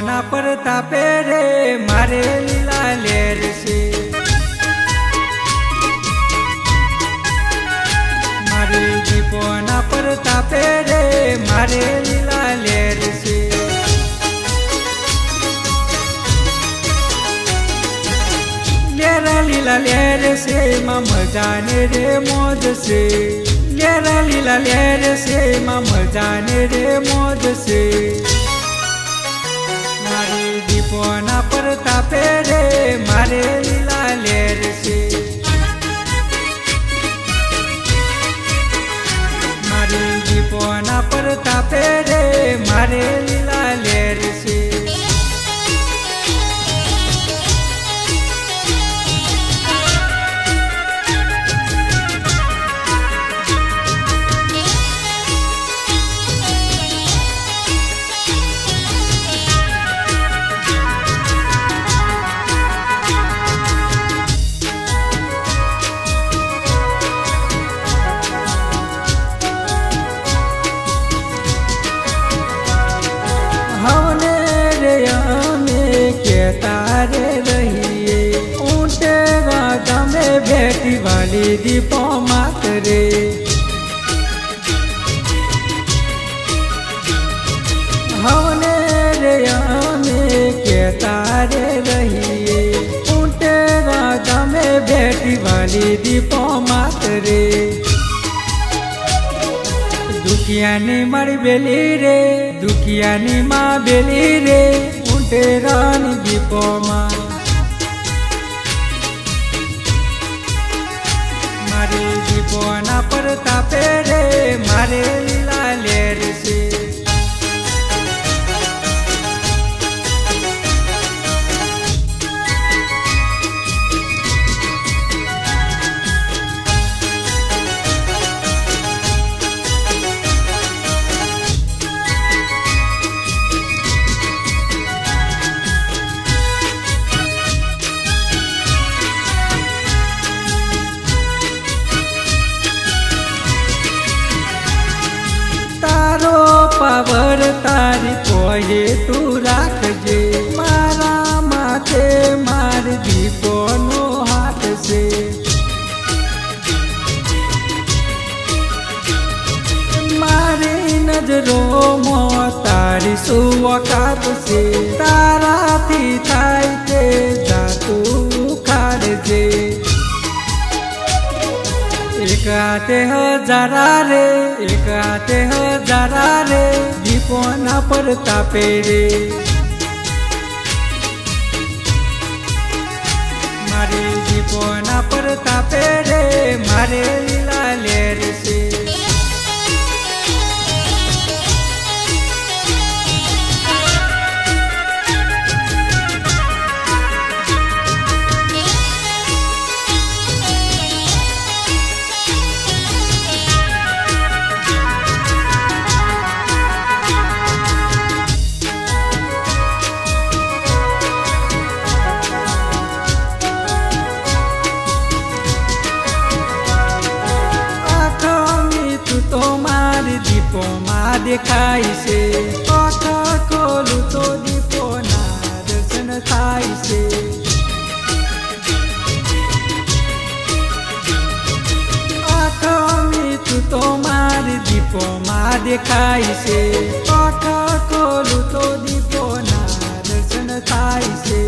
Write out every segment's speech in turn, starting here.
દીપોના પરતાપે રે મારે લીલા લેર છે, મારે દીપોના પરતાપે રે મારે લીલા લેર છે। લેરા લીલા લેર છે માં મજાને રે મોજ છે, લેરા લીલા લેર છે માં મજાને રે મોજ છે। મારે દીપોના પરતાપે રે મારે લીલા લેર છે, મારે દીપોના પરતાપે રે મારે લીલા લેર છે। हमने रे हमें कहता रे रहिए ऊँटे गाता में बेटी वाली दीपो मात रे। हमने रे हमें कहता रे रहिए ऊँटे गाता में बेटी वाली दीपो मात रे। दुखियानी मारी बेली रे, दुखियानी माँ बेली रे ऊँटे रानी दीपो माँ। मारे दीपोना परतापे रे मारे लीला लेर से। तारो पावर तारी कोये तू राखजे, मारा माथे मार दीपोनो हाथ से। मारी नजरों मो तारी सुवकात से, तारा थी थाई ते जातू खाड़जे। एक आते हजारा रे, एक आते हजारा रे दीपोना परतापे रे। मारे दीपोना परतापे रे मारे लीला लेर से। दीपो माँ देखाई से, आँखा खोलू तो दीपो ना दर्शन थाई से। आँखा में तू तो मार दीपो माँ देखाई से, आँखा खोलू तो दीपो ना दर्शन थाई से।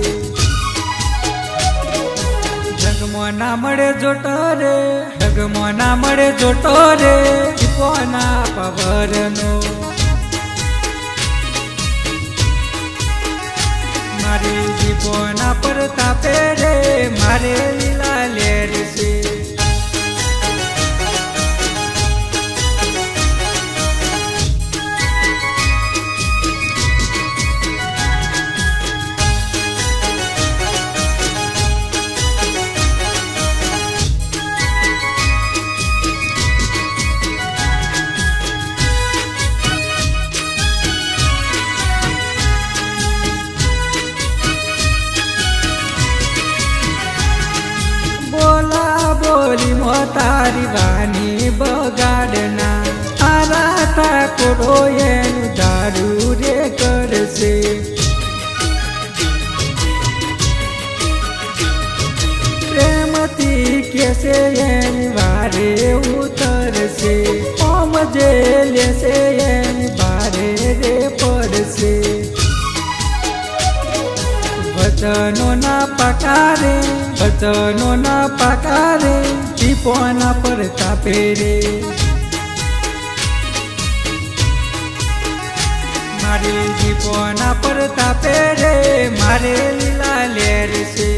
जगमो ना मळे जोटो रे, जगमो ना मळे जोटो रे दीपोना पावरनो। मारे दीपोना परतापे रे मारे लीला लेर से। बोली मोतारी वाणी बगाड़ना, आरा ठाकुरो दारू रे कर से। લેશે એની વારે ઉતરશે, ઓમ જે લેશે એની ભારે રે પડશે. વચનોના પકારે, વચનોના પકારે, દીપોના પ્રતાપે રે. મારે દીપોના પ્રતાપે રે, મારે લીલા લેર છે.